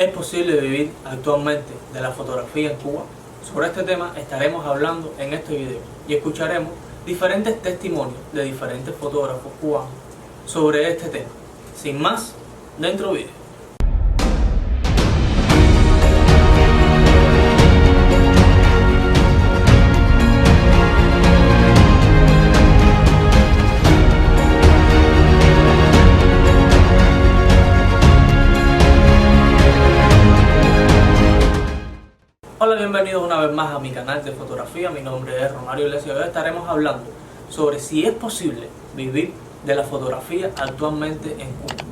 ¿Es posible vivir actualmente de la fotografía en Cuba? Sobre este tema estaremos hablando en este video y escucharemos diferentes testimonios de diferentes fotógrafos cubanos sobre este tema. Sin más, dentro video. Hola, bienvenidos una vez más a mi canal de fotografía. Mi nombre es Romario Iglesias y hoy estaremos hablando sobre si es posible vivir de la fotografía actualmente en Cuba.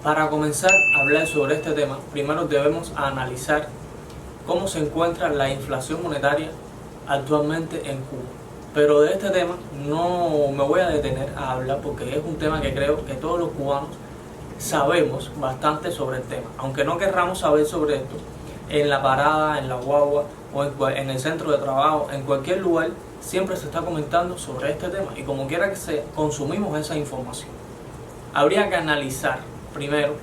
Para comenzar a hablar sobre este tema, primero debemos analizar cómo se encuentra la inflación monetaria actualmente en Cuba. Pero de este tema no me voy a detener a hablar porque es un tema que creo que todos los cubanos sabemos bastante sobre el tema. Aunque no querramos saber sobre esto, en la parada, en la guagua o en el centro de trabajo, en cualquier lugar, siempre se está comentando sobre este tema y como quiera que sea, consumimos esa información. Habría que analizar primero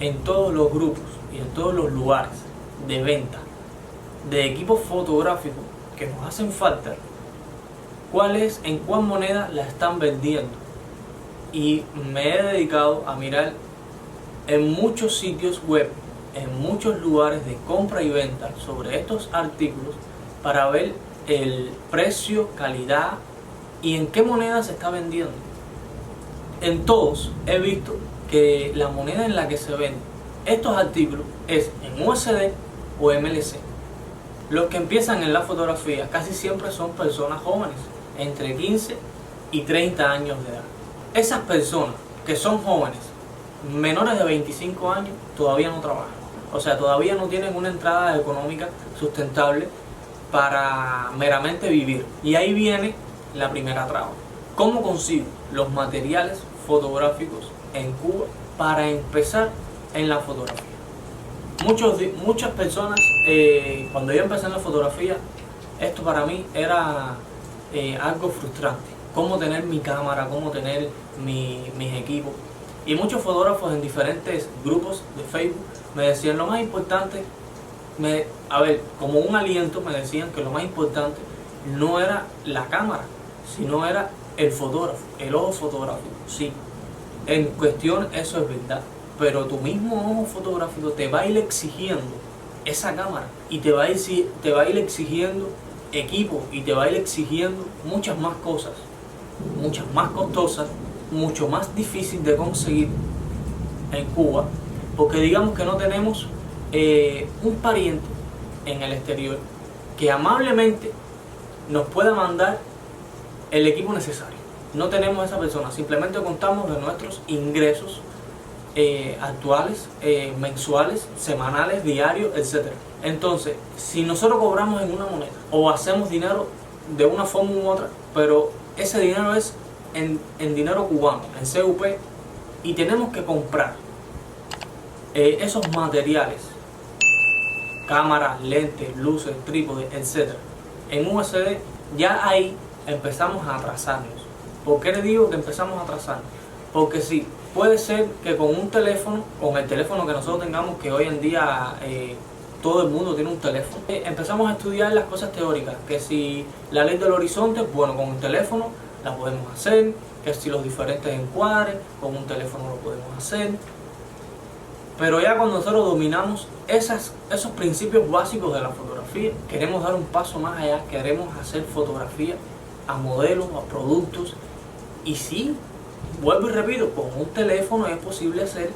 en todos los grupos y en todos los lugares de venta de equipos fotográficos que nos hacen falta, en cuál moneda la están vendiendo. Y me he dedicado a mirar en muchos sitios web, en muchos lugares de compra y venta sobre estos artículos para ver el precio, calidad y en qué moneda se está vendiendo. En todos he visto que la moneda en la que se venden estos artículos es en USD o MLC. Los que empiezan en la fotografía casi siempre son personas jóvenes, entre 15 y 30 años de edad. Esas personas que son jóvenes, menores de 25 años, todavía no trabajan. O sea, todavía no tienen una entrada económica sustentable para meramente vivir. Y ahí viene la primera traba. ¿Cómo consigo los materiales fotográficos en Cuba para empezar en la fotografía? Muchas personas, cuando yo empecé en la fotografía, esto para mí era algo frustrante. Cómo tener mi cámara, cómo tener mis equipos. Y muchos fotógrafos en diferentes grupos de Facebook me decían lo más importante, como un aliento me decían que lo más importante no era la cámara, sino era el fotógrafo, el ojo fotográfico. Sí, en cuestión eso es verdad, pero tu mismo ojo fotográfico te va a ir exigiendo esa cámara y te va a ir exigiendo equipo y te va a ir exigiendo muchas más cosas, muchas más costosas, mucho más difícil de conseguir en Cuba, porque digamos que no tenemos un pariente en el exterior que amablemente nos pueda mandar el equipo necesario. No tenemos esa persona, simplemente contamos de nuestros ingresos actuales, mensuales, semanales, diarios, etc. Entonces, si nosotros cobramos en una moneda o hacemos dinero de una forma u otra, pero ese dinero es en dinero cubano, en CUP, y tenemos que comprar esos materiales, cámaras, lentes, luces, trípodes, etc. en USD, ya ahí empezamos a atrasarnos. ¿Por qué le digo que empezamos a atrasarnos? Porque sí, puede ser que con un teléfono, con el teléfono que nosotros tengamos, que hoy en día todo el mundo tiene un teléfono, empezamos a estudiar las cosas teóricas, que si la ley del horizonte, bueno, con un teléfono la podemos hacer, que si los diferentes encuadres, con un teléfono lo podemos hacer. Pero ya cuando nosotros dominamos esos principios básicos de la fotografía, queremos dar un paso más allá, queremos hacer fotografía a modelos, a productos. Y sí, vuelvo y repito, con un teléfono es posible hacer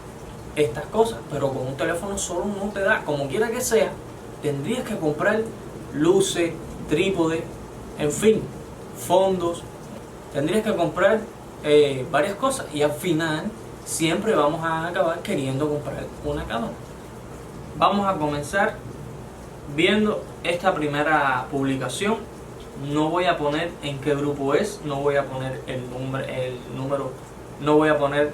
estas cosas, pero con un teléfono solo no te da. Como quiera que sea, tendrías que comprar luces, trípode, en fin, fondos. Tendrías que comprar varias cosas y al final siempre vamos a acabar queriendo comprar una cámara. Vamos a comenzar viendo esta primera publicación. No voy a poner en qué grupo es, no voy a poner el número, no voy a poner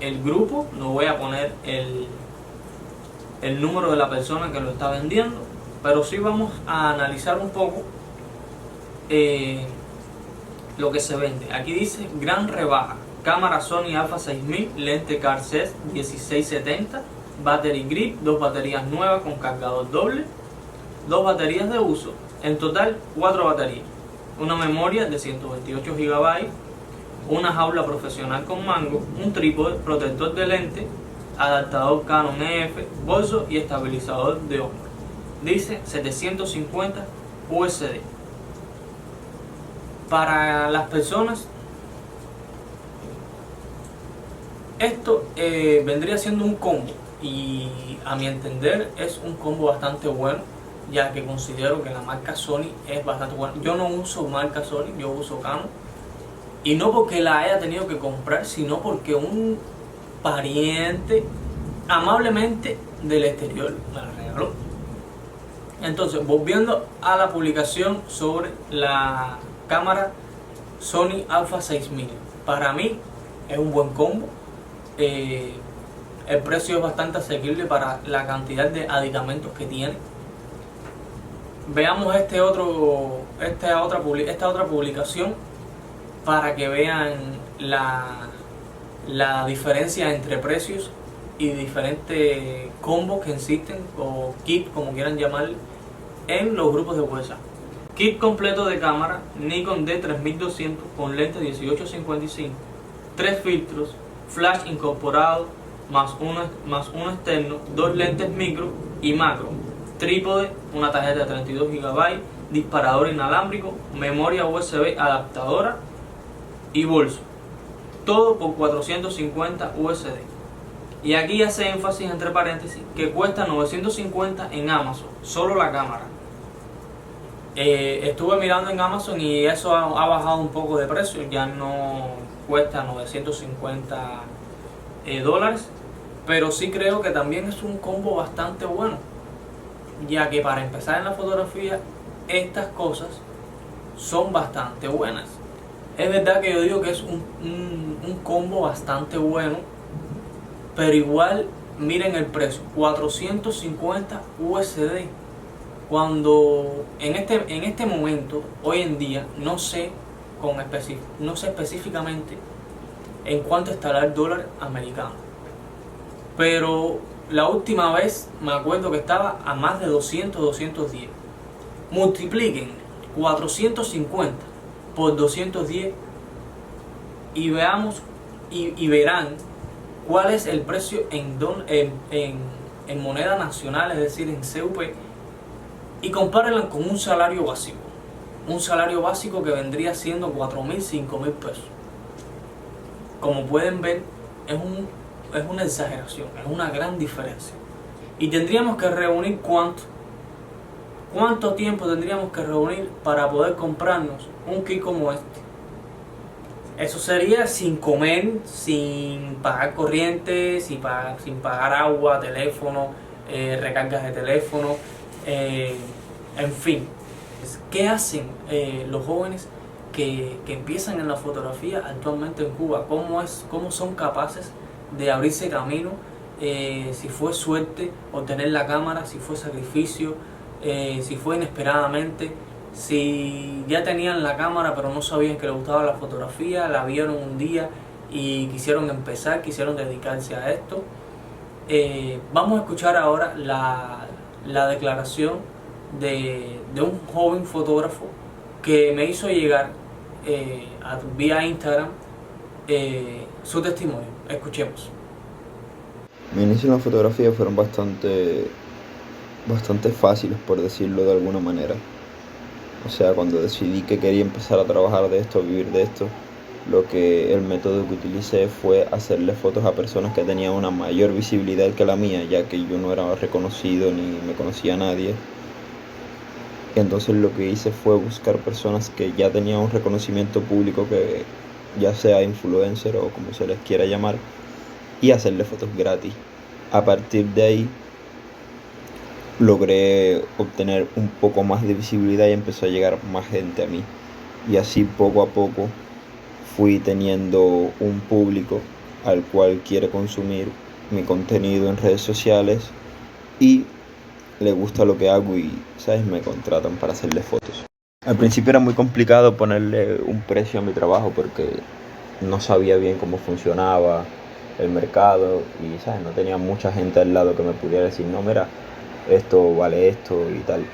el grupo, no voy a poner el número de la persona que lo está vendiendo, pero sí vamos a analizar un poco lo que se vende. Aquí dice gran rebaja, cámara Sony Alpha 6000, lente Carl Zeiss 1670, battery grip, 2 baterías nuevas con cargador doble, 2 baterías de uso, en total 4 baterías, una memoria de 128 GB, una jaula profesional con mango, un trípode, protector de lente, adaptador Canon EF, bolso y estabilizador de hombro. Dice 750 USD. Para las personas, esto vendría siendo un combo, y a mi entender es un combo bastante bueno, ya que considero que la marca Sony es bastante buena. Yo no uso marca Sony, yo uso Canon, y no porque la haya tenido que comprar, sino porque un pariente amablemente del exterior me la regaló. Entonces, volviendo a la publicación sobre la cámara Sony Alpha 6000, para mí es un buen combo. El precio es bastante asequible para la cantidad de aditamentos que tiene. Veamos esta otra publicación para que vean la diferencia entre precios y diferentes combos que existen, o kit como quieran llamarle, en los grupos de WhatsApp. Kit completo de cámara Nikon D3200 con lente 18-55, 3 filtros, flash incorporado, más uno externo, 2 lentes micro y macro, trípode, una tarjeta de 32 GB, disparador inalámbrico, memoria USB adaptadora y bolso. Todo por 450 USD. Y aquí hace énfasis entre paréntesis que cuesta 950 en Amazon, solo la cámara. Estuve mirando en Amazon y eso ha bajado un poco de precio, ya no cuesta 950 dólares, pero sí creo que también es un combo bastante bueno, ya que para empezar en la fotografía estas cosas son bastante buenas. Es verdad que yo digo que es un combo bastante bueno, pero igual miren el precio, 450 USD, cuando en este momento, hoy en día, no sé específicamente en cuánto estará el dólar americano, pero la última vez me acuerdo que estaba a más de 210. Multipliquen 450 por 210 y veamos y verán cuál es el precio en moneda nacional, es decir, en CUP, y compárenlo con un salario básico. Un salario básico que vendría siendo 4.000, 5.000 pesos. Como pueden ver, es una exageración, es una gran diferencia. Y tendríamos que reunir ¿cuánto tiempo tendríamos que reunir para poder comprarnos un kit como este? Eso sería sin comer, sin pagar corriente, sin pagar agua, teléfono, recargas de teléfono, en fin. ¿Qué hacen los jóvenes que empiezan en la fotografía actualmente en Cuba? ¿Cómo son capaces de abrirse camino? Si fue suerte obtener la cámara, si fue sacrificio, si fue inesperadamente, si ya tenían la cámara pero no sabían que les gustaba la fotografía, la vieron un día y quisieron dedicarse a esto. Vamos a escuchar ahora la declaración de un joven fotógrafo que me hizo llegar vía Instagram su testimonio. Escuchemos. Mi inicio en la fotografía fueron bastante fáciles, por decirlo de alguna manera. O sea, cuando decidí que quería empezar a trabajar de esto, a vivir de esto, el método que utilicé fue hacerle fotos a personas que tenían una mayor visibilidad que la mía, ya que yo no era reconocido ni me conocía a nadie. Entonces lo que hice fue buscar personas que ya tenían un reconocimiento público, que ya sea influencer o como se les quiera llamar, y hacerle fotos gratis. A partir de ahí logré obtener un poco más de visibilidad y empezó a llegar más gente a mí. Y así poco a poco fui teniendo un público al cual quiere consumir mi contenido en redes sociales y le gusta lo que hago y, ¿sabes?, me contratan para hacerle fotos. Al principio era muy complicado ponerle un precio a mi trabajo porque no sabía bien cómo funcionaba, el mercado y, ¿sabes? No tenía mucha gente al lado que me pudiera decir, no, mira, esto vale esto y tal.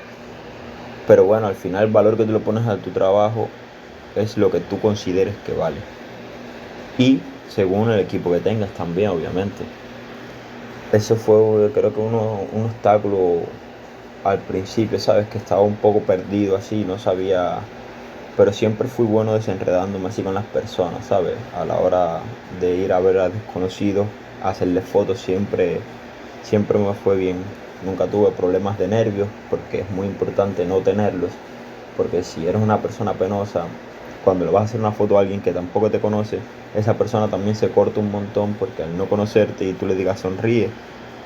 Pero bueno, al final el valor que tú le pones a tu trabajo es lo que tú consideres que vale. Y según el equipo que tengas también, obviamente. Eso fue, creo que un obstáculo al principio, ¿sabes? Que estaba un poco perdido así, no sabía. Pero siempre fui bueno desenredándome así con las personas, ¿sabes? A la hora de ir a ver a desconocidos, a hacerles fotos, siempre me fue bien. Nunca tuve problemas de nervios, porque es muy importante no tenerlos. Porque si eres una persona penosa, cuando le vas a hacer una foto a alguien que tampoco te conoce, esa persona también se corta un montón, porque al no conocerte y tú le digas sonríe,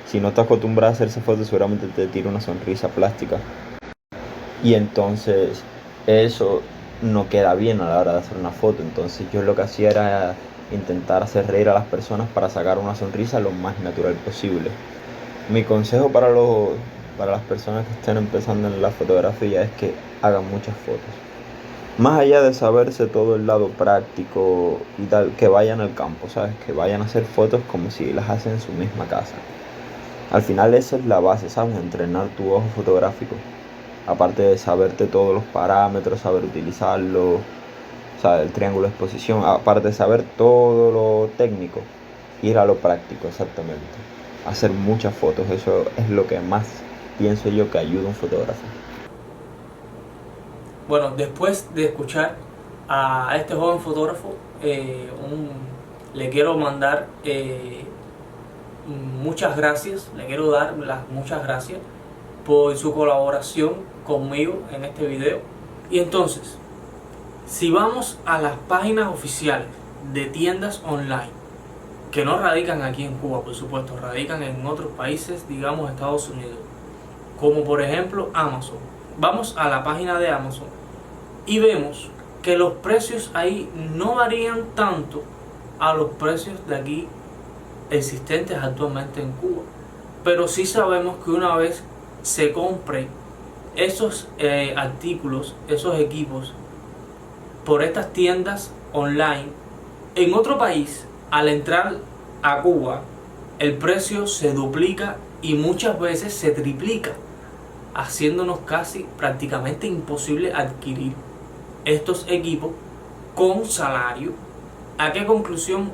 si no estás acostumbrado a hacerse fotos, seguramente te tira una sonrisa plástica. Y entonces eso no queda bien a la hora de hacer una foto. Entonces yo lo que hacía era intentar hacer reír a las personas para sacar una sonrisa lo más natural posible. Mi consejo para las personas que estén empezando en la fotografía es que hagan muchas fotos. Más allá de saberse todo el lado práctico y tal, que vayan al campo, ¿sabes? Que vayan a hacer fotos como si las hacen en su misma casa. Al final esa es la base, ¿sabes? Entrenar tu ojo fotográfico. Aparte de saberte todos los parámetros, saber utilizarlo, saber el triángulo de exposición, aparte de saber todo lo técnico, ir a lo práctico exactamente. Hacer muchas fotos, eso es lo que más pienso yo que ayuda a un fotógrafo. Bueno, después de escuchar a este joven fotógrafo, le quiero mandar muchas gracias, le quiero dar las muchas gracias por su colaboración conmigo en este video. Y entonces, si vamos a las páginas oficiales de tiendas online, que no radican aquí en Cuba, por supuesto, radican en otros países, digamos Estados Unidos, como por ejemplo Amazon. Vamos a la página de Amazon y vemos que los precios ahí no varían tanto a los precios de aquí existentes actualmente en Cuba. Pero sí sabemos que una vez se compre esos artículos, esos equipos por estas tiendas online, en otro país, al entrar a Cuba, el precio se duplica y muchas veces se triplica, haciéndonos casi prácticamente imposible adquirir estos equipos con salario. ¿A qué conclusión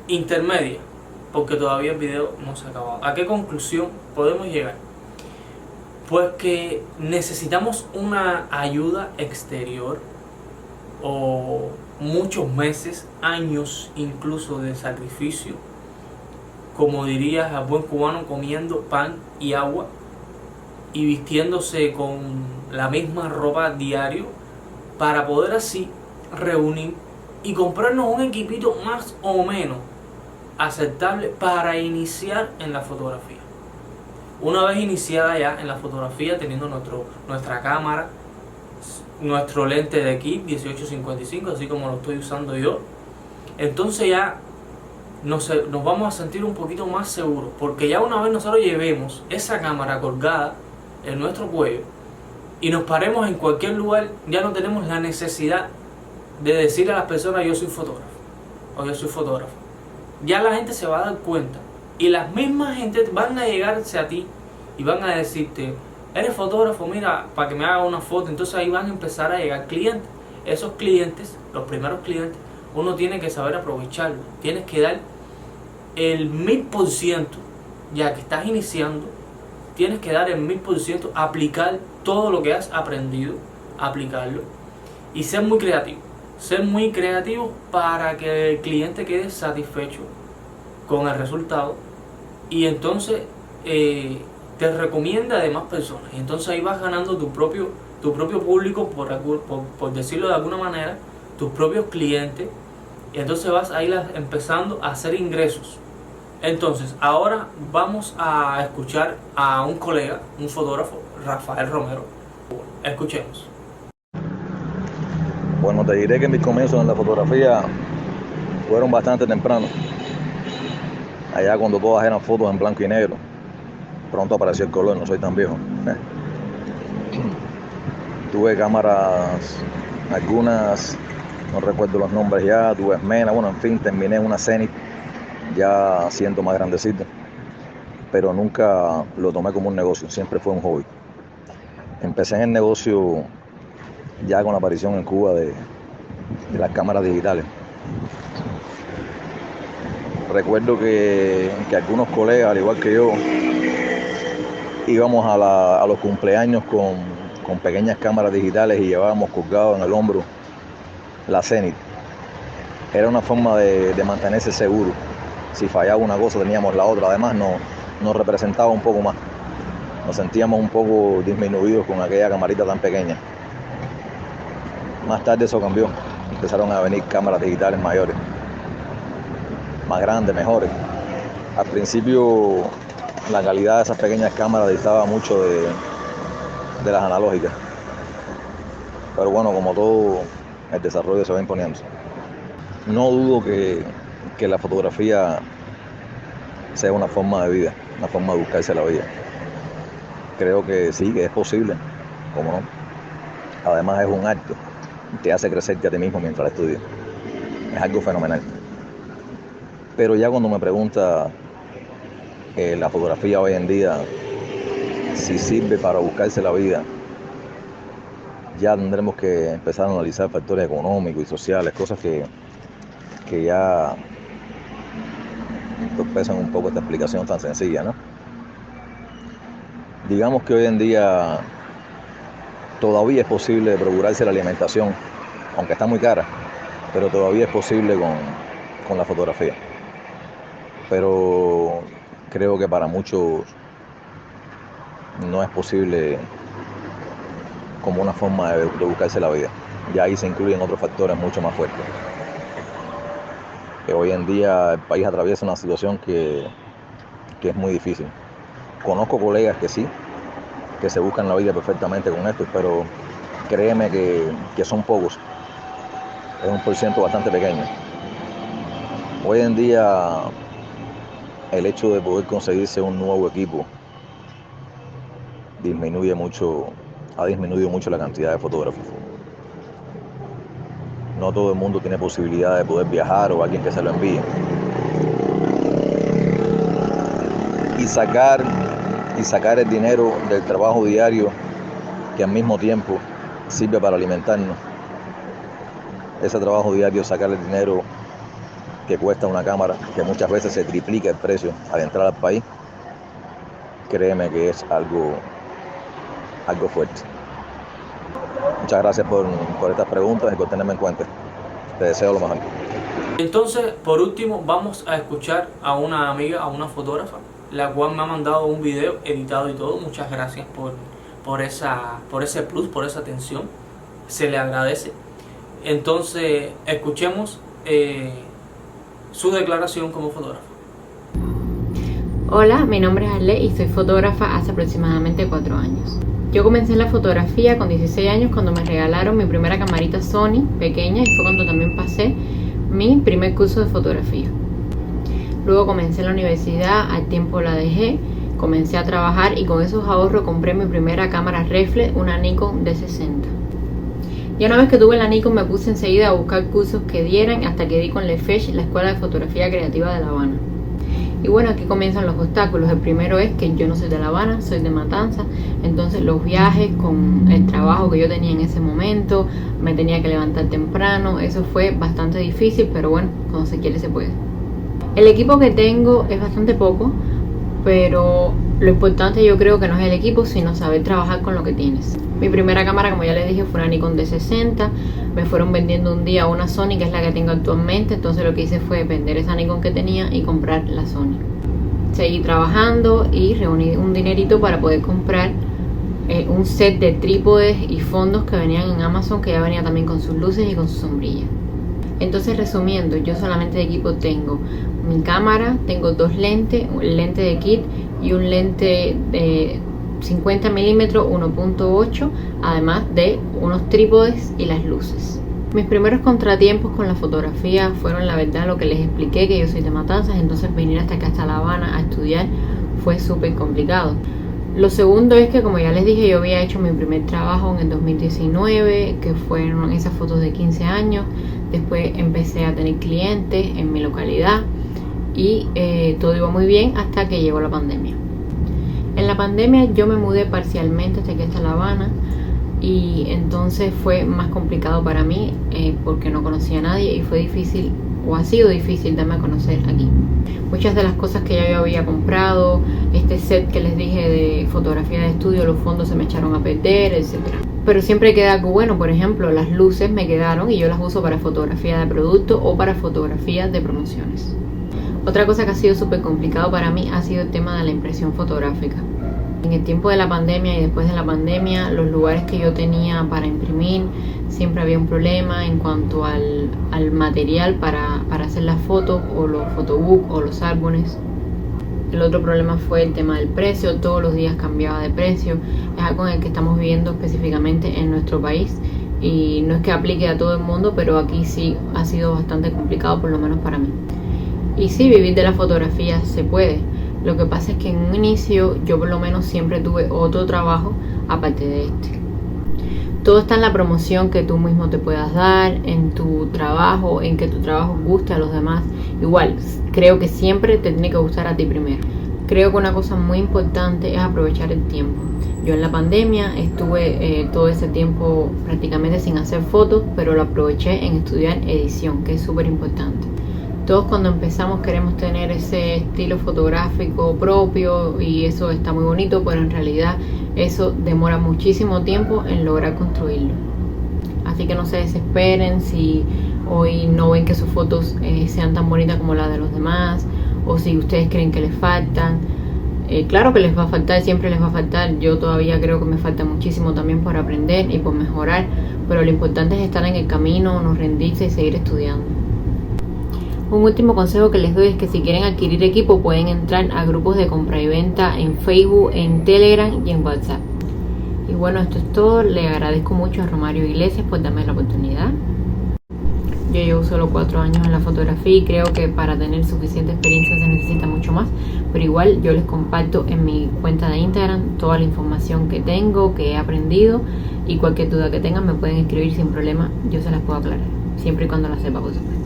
intermedia? Porque todavía el video no se ha acabado. ¿A qué conclusión podemos llegar? Pues que necesitamos una ayuda exterior o muchos meses, años incluso de sacrificio, como dirías a buen cubano, comiendo pan y agua y vistiéndose con la misma ropa diario para poder así reunir y comprarnos un equipito más o menos aceptable para iniciar en la fotografía. Una vez iniciada ya en la fotografía, teniendo nuestra cámara, nuestro lente de kit 1855, así como lo estoy usando yo, entonces ya nos vamos a sentir un poquito más seguros, porque ya una vez nosotros llevemos esa cámara colgada en nuestro cuello y nos paremos en cualquier lugar, ya no tenemos la necesidad de decirle a las personas yo soy fotógrafo o yo soy fotógrafo. Ya la gente se va a dar cuenta y las mismas gente van a llegarse a ti y van a decirte, eres fotógrafo, mira, para que me haga una foto. Entonces ahí van a empezar a llegar clientes. Esos clientes, los primeros clientes, uno tiene que saber aprovecharlo. Tienes que dar el 1000%, ya que estás iniciando, tienes que dar el 1000%, aplicar todo lo que has aprendido, aplicarlo y ser muy creativo. Ser muy creativo para que el cliente quede satisfecho con el resultado y entonces te recomienda a demás personas. Y entonces ahí vas ganando tu propio público, por decirlo de alguna manera, tus propios clientes. Y entonces vas a ir empezando a hacer ingresos. Entonces, ahora vamos a escuchar a un colega, un fotógrafo, Rafael Romero. Escuchemos. Bueno, te diré que mis comienzos en la fotografía fueron bastante tempranos. Allá cuando todas eran fotos en blanco y negro. Pronto apareció el color, no soy tan viejo. Tuve cámaras, algunas, no recuerdo los nombres ya, tuve Esmena, bueno, en fin, terminé una Zenith ya siendo más grandecito, pero nunca lo tomé como un negocio, siempre fue un hobby. Empecé en el negocio ya con la aparición en Cuba de las cámaras digitales. Recuerdo que algunos colegas, al igual que yo, íbamos a los cumpleaños con pequeñas cámaras digitales y llevábamos colgado en el hombro la Zenith. Era una forma de mantenerse seguro. Si fallaba una cosa teníamos la otra. Además nos representaba un poco más. Nos sentíamos un poco disminuidos con aquella camarita tan pequeña. Más tarde eso cambió. Empezaron a venir cámaras digitales mayores, más grandes, mejores. Al principio la calidad de esas pequeñas cámaras distaba mucho de las analógicas. Pero bueno, como todo, el desarrollo se va imponiendo. No dudo que la fotografía sea una forma de vida, una forma de buscarse la vida. Creo que sí, que es posible, ¿cómo no? Además es un arte, te hace crecerte a ti mismo mientras estudias. Es algo fenomenal. Pero ya cuando me pregunta la fotografía hoy en día, si sirve para buscarse la vida, ya tendremos que empezar a analizar factores económicos y sociales, cosas que ya pesan un poco esta explicación tan sencilla, ¿no? Digamos que hoy en día todavía es posible procurarse la alimentación, aunque está muy cara, pero todavía es posible con la fotografía. Pero creo que para muchos no es posible como una forma de buscarse la vida. Ya ahí se incluyen otros factores mucho más fuertes. Que hoy en día el país atraviesa una situación que es muy difícil. Conozco colegas que sí, que se buscan la vida perfectamente con esto, pero créeme que son pocos. Es un porciento bastante pequeño. Hoy en día el hecho de poder conseguirse un nuevo equipo ha disminuido mucho la cantidad de fotógrafos. No todo el mundo tiene posibilidad de poder viajar o alguien que se lo envíe. Y sacar el dinero del trabajo diario que al mismo tiempo sirve para alimentarnos. Ese trabajo diario, sacar el dinero que cuesta una cámara, que muchas veces se triplica el precio al entrar al país, créeme que es algo fuerte. Muchas gracias por estas preguntas y por tenerme en cuenta. Te deseo lo mejor. Entonces, por último, vamos a escuchar a una amiga, a una fotógrafa, la cual me ha mandado un video editado y todo. Muchas gracias por ese plus, por esa atención. Se le agradece. Entonces, escuchemos su declaración como fotógrafa. Hola, mi nombre es Arle y soy fotógrafa hace aproximadamente 4 años. Yo comencé en la fotografía con 16 años cuando me regalaron mi primera camarita Sony pequeña y fue cuando también pasé mi primer curso de fotografía. Luego comencé en la universidad, al tiempo la dejé, comencé a trabajar y con esos ahorros compré mi primera cámara reflex, una Nikon D60. Y una vez que tuve la Nikon me puse enseguida a buscar cursos que dieran hasta que di con LeFesh, la Escuela de Fotografía Creativa de La Habana. Y bueno, aquí comienzan los obstáculos. El primero es que yo no soy de La Habana, soy de Matanzas. Entonces los viajes con el trabajo que yo tenía en ese momento, me tenía que levantar temprano. Eso fue bastante difícil, pero bueno, cuando se quiere se puede. El equipo que tengo es bastante poco, pero lo importante yo creo que no es el equipo, sino saber trabajar con lo que tienes. Mi primera cámara, como ya les dije, fue una Nikon D60. Me fueron vendiendo un día una Sony, que es la que tengo actualmente. Entonces lo que hice fue vender esa Nikon que tenía y comprar la Sony. Seguí trabajando y reuní un dinerito para poder comprar un set de trípodes y fondos que venían en Amazon, que ya venía también con sus luces y con su sombrilla. Entonces, resumiendo, yo solamente de equipo tengo mi cámara, tengo 2 lentes, un lente de kit y un lente de 50 milímetros 1.8, además de unos trípodes y las luces. Mis primeros contratiempos con la fotografía fueron, la verdad, lo que les expliqué, que yo soy de Matanzas, entonces venir hasta acá, hasta La Habana, a estudiar fue súper complicado. Lo segundo es que, como ya les dije, yo había hecho mi primer trabajo en el 2019, que fueron esas fotos de 15 años. Después empecé a tener clientes en mi localidad y todo iba muy bien hasta que llegó la pandemia. En la pandemia yo me mudé parcialmente hasta aquí, hasta La Habana, y entonces fue más complicado para mí porque no conocía a nadie y fue difícil, o ha sido difícil, darme a conocer aquí. Muchas de las cosas que ya yo había comprado, este set que les dije de fotografía de estudio, los fondos se me echaron a perder, etc. Pero siempre queda algo bueno. Por ejemplo, las luces me quedaron y yo las uso para fotografía de producto o para fotografía de promociones. Otra cosa que ha sido súper complicado para mí ha sido el tema de la impresión fotográfica. En el tiempo de la pandemia y después de la pandemia, los lugares que yo tenía para imprimir, siempre había un problema en cuanto al material para hacer las fotos, o los photobooks o los álbumes. El otro problema fue el tema del precio. Todos los días cambiaba de precio. Es algo en el que estamos viviendo específicamente en nuestro país, y no es que aplique a todo el mundo, pero aquí sí ha sido bastante complicado, por lo menos para mí. Y sí, vivir de la fotografía se puede. Lo que pasa es que en un inicio yo por lo menos siempre tuve otro trabajo aparte de este. Todo está en la promoción que tú mismo te puedas dar, en tu trabajo, en que tu trabajo guste a los demás. Igual, creo que siempre te tiene que gustar a ti primero. Creo que una cosa muy importante es aprovechar el tiempo. Yo en la pandemia estuve todo ese tiempo prácticamente sin hacer fotos, pero lo aproveché en estudiar edición, que es súper importante. Todos cuando empezamos queremos tener ese estilo fotográfico propio y eso está muy bonito, pero en realidad eso demora muchísimo tiempo en lograr construirlo. Así que no se desesperen si hoy no ven que sus fotos sean tan bonitas como las de los demás, o si ustedes creen que les faltan. Claro que les va a faltar, siempre les va a faltar. Yo todavía creo que me falta muchísimo también por aprender y por mejorar, pero lo importante es estar en el camino, no rendirse y seguir estudiando. Un último consejo que les doy es que si quieren adquirir equipo pueden entrar a grupos de compra y venta en Facebook, en Telegram y en WhatsApp. Y bueno, esto es todo. Le agradezco mucho a Romario Iglesias por darme la oportunidad. Yo llevo solo 4 años en la fotografía y creo que para tener suficiente experiencia se necesita mucho más, pero igual yo les comparto en mi cuenta de Instagram toda la información que tengo, que he aprendido, y cualquier duda que tengan me pueden escribir sin problema, yo se las puedo aclarar, siempre y cuando la sepa, por supuesto.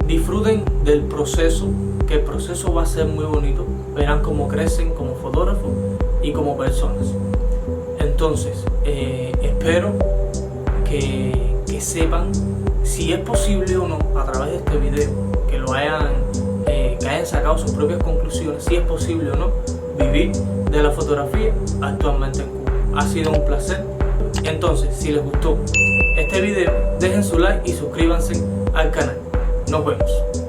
Disfruten del proceso, que el proceso va a ser muy bonito. Verán cómo crecen como fotógrafos y como personas. Entonces, espero que sepan si es posible o no, a través de este video, que hayan sacado sus propias conclusiones, si es posible o no vivir de la fotografía actualmente en Cuba. Ha sido un placer. Entonces, si les gustó este video, dejen su like y suscríbanse al canal. Nos vemos.